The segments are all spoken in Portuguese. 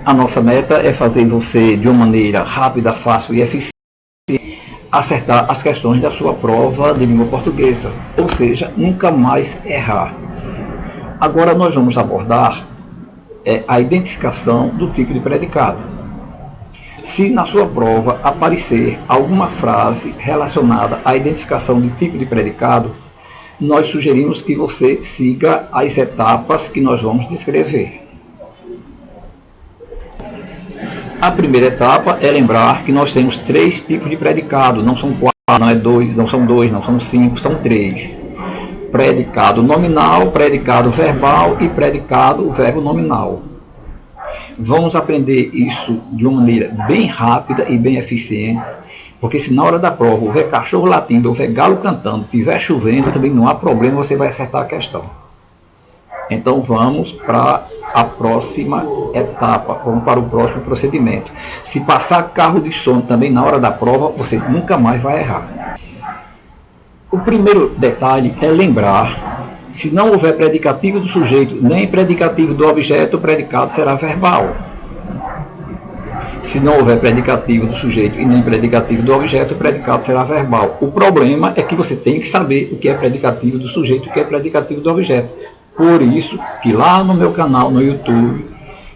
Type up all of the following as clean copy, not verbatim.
A nossa meta é fazer você, de uma maneira rápida, fácil e eficiente, acertar as questões da sua prova de língua portuguesa, ou seja, nunca mais errar. Agora nós vamos abordar a identificação do tipo de predicado. Se na sua prova aparecer alguma frase relacionada à identificação de tipo de predicado, nós sugerimos que você siga as etapas que nós vamos descrever. A primeira etapa é lembrar que nós temos 3 tipos de predicado, não são 4, não é 2, não são 2, não são 5, são 3. Predicado nominal, predicado verbal e predicado verbo nominal. Vamos aprender isso de uma maneira bem rápida e bem eficiente, porque se na hora da prova houver cachorro latindo, houver galo cantando, estiver chovendo, também não há problema, você vai acertar a questão. Então vamos para a próxima etapa, vamos para o próximo procedimento. Se passar carro de som também na hora da prova, você nunca mais vai errar. O primeiro detalhe é lembrar, se não houver predicativo do sujeito nem predicativo do objeto, o predicado será verbal. Se não houver predicativo do sujeito e nem predicativo do objeto, o predicado será verbal. O problema é que você tem que saber o que é predicativo do sujeito e o que é predicativo do objeto. Por isso que lá no meu canal no YouTube,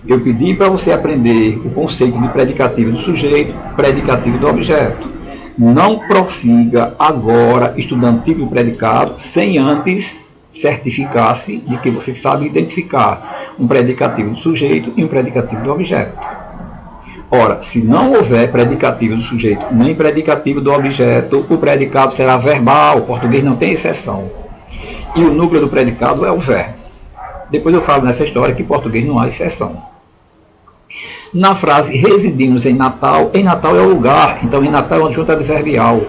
eu pedi para você aprender o conceito de predicativo do sujeito, predicativo do objeto. Não prossiga agora estudando tipo de predicado sem antes certificar-se de que você sabe identificar um predicativo do sujeito e um predicativo do objeto. Ora, se não houver predicativo do sujeito nem predicativo do objeto, o predicado será verbal, o português não tem exceção. E o núcleo do predicado é o verbo. Depois eu falo nessa história que em português não há exceção. Na frase residimos em Natal é o lugar, então em Natal é uma junta adverbial.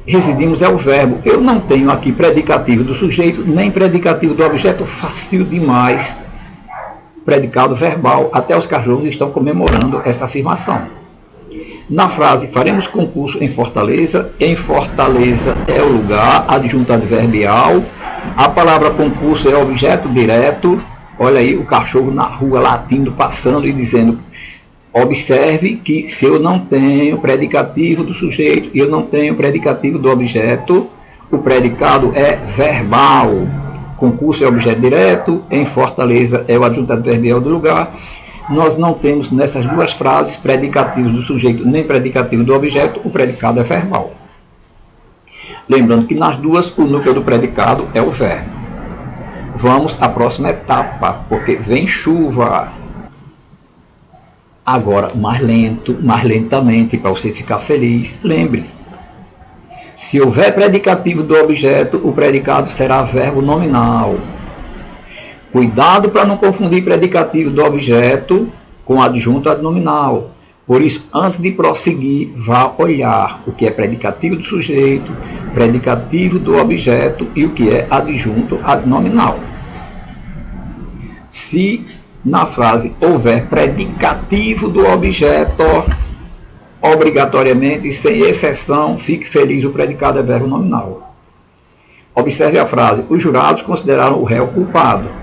Residimos é o verbo. Eu não tenho aqui predicativo do sujeito, nem predicativo do objeto, fácil demais. Predicado verbal, até os cachorros estão comemorando essa afirmação. Na frase, faremos concurso em Fortaleza é o lugar, adjunto adverbial. A palavra concurso é objeto direto. Olha aí o cachorro na rua latindo, passando e dizendo, observe que se eu não tenho predicativo do sujeito e eu não tenho predicativo do objeto, o predicado é verbal. Concurso é objeto direto, em Fortaleza é o adjunto adverbial do lugar. Nós não temos nessas duas frases predicativos do sujeito nem predicativo do objeto, o predicado é verbal. Lembrando que nas duas o núcleo do predicado é o verbo. Vamos à próxima etapa, porque vem chuva. Agora, mais lento, mais lentamente, para você ficar feliz, lembre. Se houver predicativo do objeto, o predicado será verbo nominal. Cuidado para não confundir predicativo do objeto com adjunto adnominal. Por isso, antes de prosseguir, vá olhar o que é predicativo do sujeito, predicativo do objeto e o que é adjunto adnominal. Se na frase houver predicativo do objeto, obrigatoriamente, sem exceção, fique feliz, o predicado é verbo nominal. Observe a frase, os jurados consideraram o réu culpado.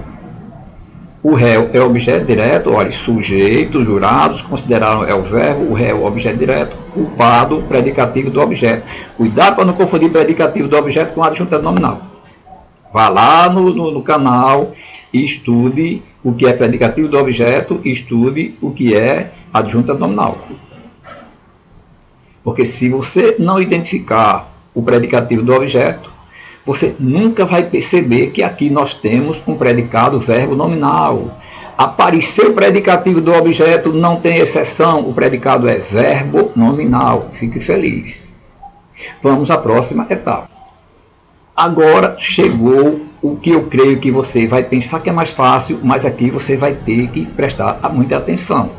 O réu é objeto direto, olha, sujeito, jurados, consideraram é o verbo, o réu é objeto direto, culpado, predicativo do objeto. Cuidado para não confundir predicativo do objeto com adjunto nominal. Vá lá no canal e estude o que é predicativo do objeto e estude o que é adjunto nominal. Porque se você não identificar o predicativo do objeto, você nunca vai perceber que aqui nós temos um predicado verbo nominal. Apareceu o predicativo do objeto, não tem exceção, o predicado é verbo nominal. Fique feliz. Vamos à próxima etapa. Agora chegou o que eu creio que você vai pensar que é mais fácil, mas aqui você vai ter que prestar muita atenção.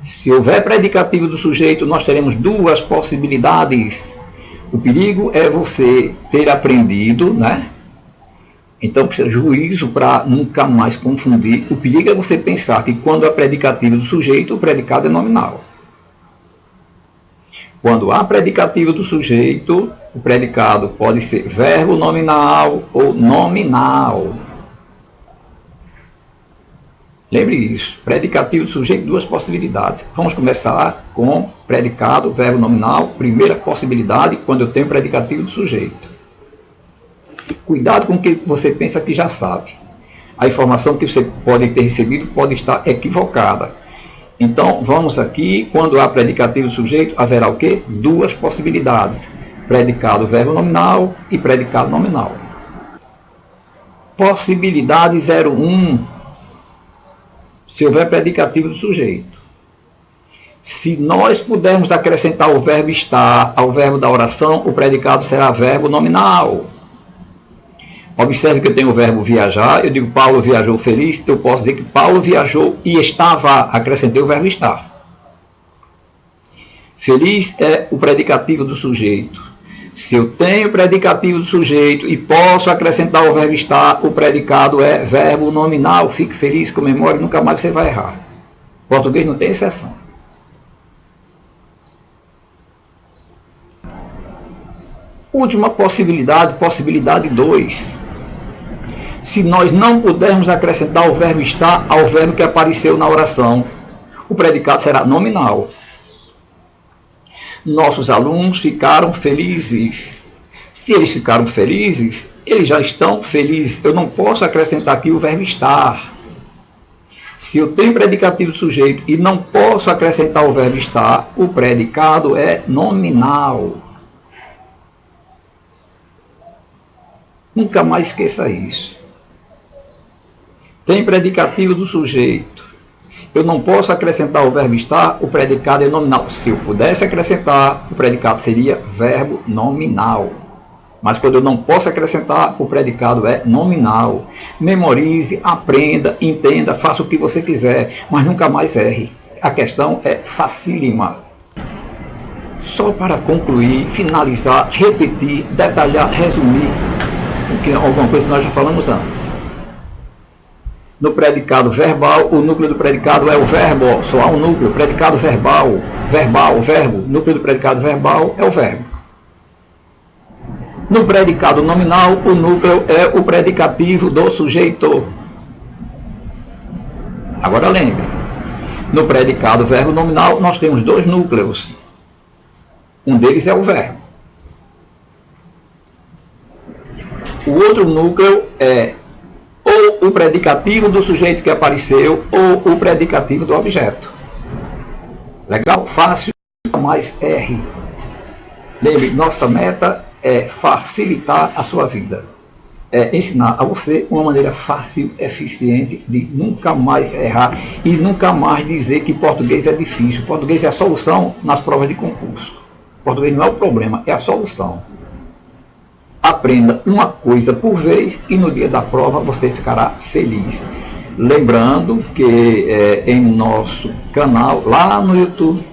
Se houver predicativo do sujeito, nós teremos duas possibilidades. O perigo é você ter aprendido, né? Então precisa de juízo para nunca mais confundir. O perigo é você pensar que quando há predicativo do sujeito, o predicado é nominal. Quando há predicativo do sujeito, o predicado pode ser verbo nominal ou nominal. Lembre isso, predicativo do sujeito, duas possibilidades. Vamos começar com predicado, verbo nominal, primeira possibilidade, quando eu tenho predicativo do sujeito. Cuidado com o que você pensa que já sabe. A informação que você pode ter recebido pode estar equivocada. Então, vamos aqui, quando há predicativo do sujeito, haverá o quê? Duas possibilidades. Predicado, verbo nominal e predicado nominal. Possibilidade 01. Se houver predicativo do sujeito. Se nós pudermos acrescentar o verbo estar ao verbo da oração, o predicado será verbo nominal. Observe que eu tenho o verbo viajar, eu digo Paulo viajou feliz, eu posso dizer que Paulo viajou e estava, acrescentei o verbo estar. Feliz é o predicativo do sujeito. Se eu tenho predicativo do sujeito e posso acrescentar o verbo estar, o predicado é verbo nominal. Fique feliz, comemore, nunca mais você vai errar. Português não tem exceção. Última possibilidade, possibilidade 2. Se nós não pudermos acrescentar o verbo estar ao verbo que apareceu na oração, o predicado será nominal. Nossos alunos ficaram felizes. Se eles ficaram felizes, eles já estão felizes. Eu não posso acrescentar aqui o verbo estar. Se eu tenho predicativo sujeito e não posso acrescentar o verbo estar, o predicado é nominal. Nunca mais esqueça isso. Tem predicativo do sujeito. Eu não posso acrescentar o verbo estar, o predicado é nominal. Se eu pudesse acrescentar, o predicado seria verbo nominal. Mas quando eu não posso acrescentar, o predicado é nominal. Memorize, aprenda, entenda, faça o que você quiser, mas nunca mais erre. A questão é facílima. Só para concluir, finalizar, repetir, detalhar, resumir alguma coisa que nós já falamos antes. No predicado verbal, o núcleo do predicado é o verbo, só há um núcleo, predicado verbal, verbo, núcleo do predicado verbal é o verbo. No predicado nominal, o núcleo é o predicativo do sujeito. Agora lembre, no predicado verbo nominal, nós temos dois núcleos. Um deles é o verbo. O outro núcleo é ou o predicativo do sujeito que apareceu, ou o predicativo do objeto. Legal? Fácil, mais R. Lembre, nossa meta é facilitar a sua vida. É ensinar a você uma maneira fácil, eficiente, de nunca mais errar e nunca mais dizer que português é difícil. Português é a solução nas provas de concurso. Português não é o problema, é a solução. Aprenda uma coisa por vez e no dia da prova você ficará feliz. Lembrando que em nosso canal, lá no YouTube,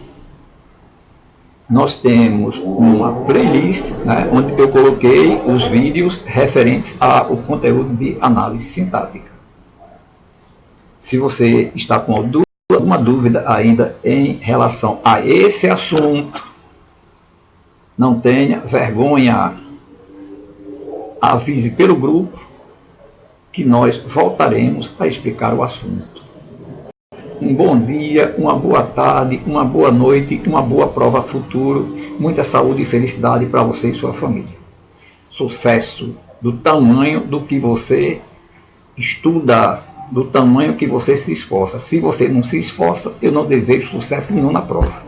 nós temos uma playlist, né, onde eu coloquei os vídeos referentes ao conteúdo de análise sintática. Se você está com alguma dúvida ainda em relação a esse assunto, não tenha vergonha. Avise pelo grupo que nós voltaremos a explicar o assunto. Um bom dia, uma boa tarde, uma boa noite, uma boa prova futuro, muita saúde e felicidade para você e sua família. Sucesso do tamanho do que você estuda, do tamanho que você se esforça. Se você não se esforça, eu não desejo sucesso nenhum na prova.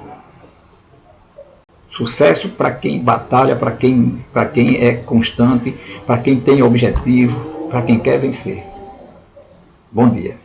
Sucesso para quem batalha, para quem é constante, para quem tem objetivo, para quem quer vencer. Bom dia.